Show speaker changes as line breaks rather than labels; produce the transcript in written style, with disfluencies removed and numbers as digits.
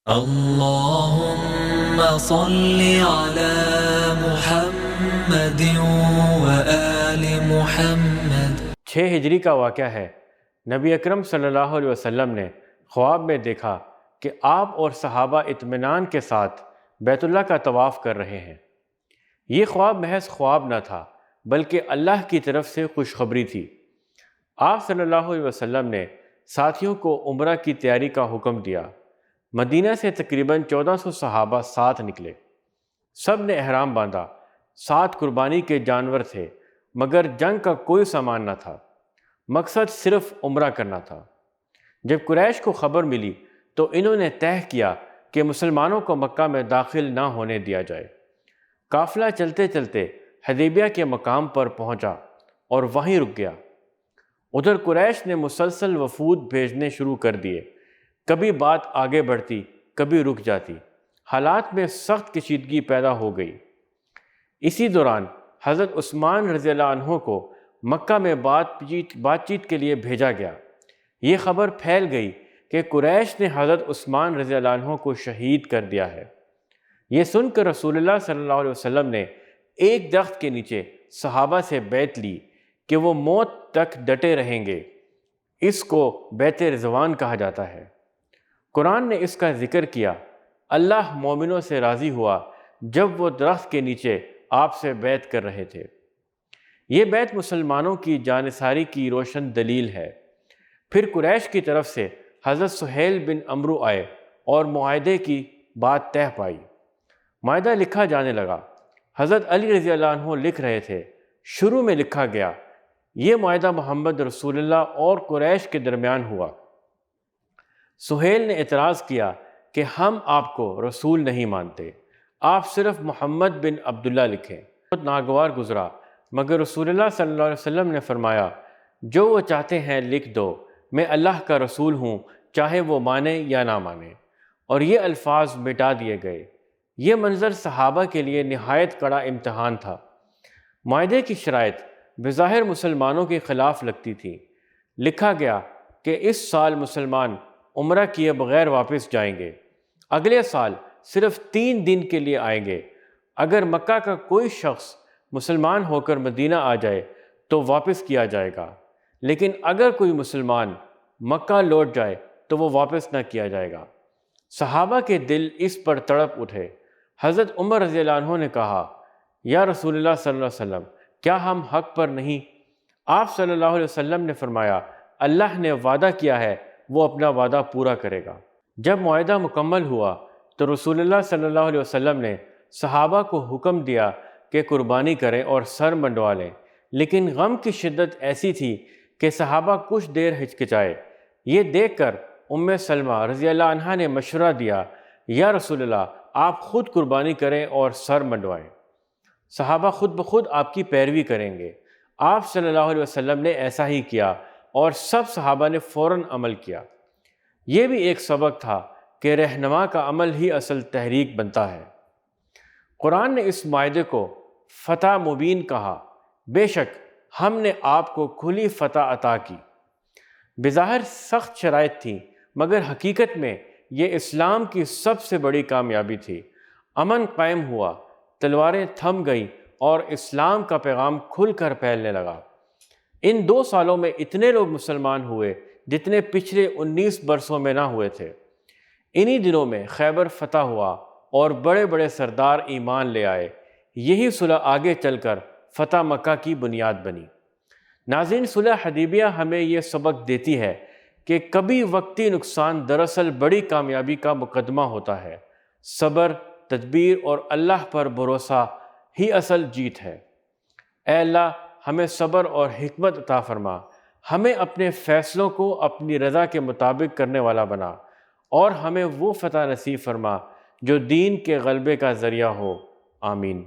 اللهم صل على محمد وآل محمد۔
6 ہجری کا واقعہ ہے۔ نبی اکرم صلی اللہ علیہ وسلم نے خواب میں دیکھا کہ آپ اور صحابہ اطمینان کے ساتھ بیت اللہ کا طواف کر رہے ہیں۔ یہ خواب محض خواب نہ تھا بلکہ اللہ کی طرف سے خوشخبری تھی۔ آپ صلی اللہ علیہ وسلم نے ساتھیوں کو عمرہ کی تیاری کا حکم دیا۔ مدینہ سے تقریباً 1400 صحابہ ساتھ نکلے۔ سب نے احرام باندھا، ساتھ قربانی کے جانور تھے، مگر جنگ کا کوئی سامان نہ تھا۔ مقصد صرف عمرہ کرنا تھا۔ جب قریش کو خبر ملی تو انہوں نے طے کیا کہ مسلمانوں کو مکہ میں داخل نہ ہونے دیا جائے۔ قافلہ چلتے چلتے حدیبیہ کے مقام پر پہنچا اور وہیں رک گیا۔ ادھر قریش نے مسلسل وفود بھیجنے شروع کر دیے۔ کبھی بات آگے بڑھتی، کبھی رک جاتی۔ حالات میں سخت کشیدگی پیدا ہو گئی۔ اسی دوران حضرت عثمان رضی اللہ عنہ کو مکہ میں بات چیت کے لیے بھیجا گیا۔ یہ خبر پھیل گئی کہ قریش نے حضرت عثمان رضی اللہ عنہ کو شہید کر دیا ہے۔ یہ سن کر رسول اللہ صلی اللہ علیہ وسلم نے ایک درخت کے نیچے صحابہ سے بیعت لی کہ وہ موت تک ڈٹے رہیں گے۔ اس کو بیعت رضوان کہا جاتا ہے۔ قرآن نے اس کا ذکر کیا۔ اللہ مومنوں سے راضی ہوا جب وہ درخت کے نیچے آپ سے بیعت کر رہے تھے۔ یہ بیعت مسلمانوں کی جانثاری کی روشن دلیل ہے۔ پھر قریش کی طرف سے حضرت سہیل بن عمرو آئے اور معاہدے کی بات طے پائی۔ معاہدہ لکھا جانے لگا۔ حضرت علی رضی اللہ عنہ لکھ رہے تھے۔ شروع میں لکھا گیا، یہ معاہدہ محمد رسول اللہ اور قریش کے درمیان ہوا۔ سہیل نے اعتراض کیا کہ ہم آپ کو رسول نہیں مانتے، آپ صرف محمد بن عبداللہ لکھیں۔ بہت ناگوار گزرا، مگر رسول اللہ صلی اللہ علیہ وسلم نے فرمایا، جو وہ چاہتے ہیں لکھ دو، میں اللہ کا رسول ہوں، چاہے وہ مانے یا نہ مانے۔ اور یہ الفاظ مٹا دیے گئے۔ یہ منظر صحابہ کے لیے نہایت کڑا امتحان تھا۔ معاہدے کی شرائط بظاہر مسلمانوں کے خلاف لگتی تھی۔ لکھا گیا کہ اس سال مسلمان عمرہ کیے بغیر واپس جائیں گے، اگلے سال صرف 3 دن کے لیے آئیں گے۔ اگر مکہ کا کوئی شخص مسلمان ہو کر مدینہ آ جائے تو واپس کیا جائے گا، لیکن اگر کوئی مسلمان مکہ لوٹ جائے تو وہ واپس نہ کیا جائے گا۔ صحابہ کے دل اس پر تڑپ اٹھے۔ حضرت عمر رضی اللہ عنہ نے کہا، یا رسول اللہ صلی اللہ علیہ وسلم، کیا ہم حق پر نہیں؟ آپ صلی اللہ علیہ وسلم نے فرمایا، اللہ نے وعدہ کیا ہے، وہ اپنا وعدہ پورا کرے گا۔ جب معاہدہ مکمل ہوا تو رسول اللہ صلی اللہ علیہ وسلم نے صحابہ کو حکم دیا کہ قربانی کریں اور سر منڈوا لیں، لیکن غم کی شدت ایسی تھی کہ صحابہ کچھ دیر ہچکچائے۔ یہ دیکھ کر ام سلمہ رضی اللہ عنہا نے مشورہ دیا، یا رسول اللہ، آپ خود قربانی کریں اور سر منڈوائیں، صحابہ خود بخود آپ کی پیروی کریں گے۔ آپ صلی اللہ علیہ وسلم نے ایسا ہی کیا اور سب صحابہ نے فوراً عمل کیا۔ یہ بھی ایک سبق تھا کہ رہنما کا عمل ہی اصل تحریک بنتا ہے۔ قرآن نے اس معاہدے کو فتح مبین کہا۔ بے شک ہم نے آپ کو کھلی فتح عطا کی۔ بظاہر سخت شرائط تھیں، مگر حقیقت میں یہ اسلام کی سب سے بڑی کامیابی تھی۔ امن قائم ہوا، تلواریں تھم گئیں اور اسلام کا پیغام کھل کر پھیلنے لگا۔ ان 2 سالوں میں اتنے لوگ مسلمان ہوئے جتنے پچھلے 19 برسوں میں نہ ہوئے تھے۔ انہی دنوں میں خیبر فتح ہوا اور بڑے بڑے سردار ایمان لے آئے۔ یہی صلح آگے چل کر فتح مکہ کی بنیاد بنی۔ ناظرین، صلح حدیبیہ ہمیں یہ سبق دیتی ہے کہ کبھی وقتی نقصان دراصل بڑی کامیابی کا مقدمہ ہوتا ہے۔ صبر، تدبیر اور اللہ پر بھروسہ ہی اصل جیت ہے۔ اے اللہ، ہمیں صبر اور حکمت عطا فرما، ہمیں اپنے فیصلوں کو اپنی رضا کے مطابق کرنے والا بنا، اور ہمیں وہ فتح نصیب فرما جو دین کے غلبے کا ذریعہ ہو۔ آمین۔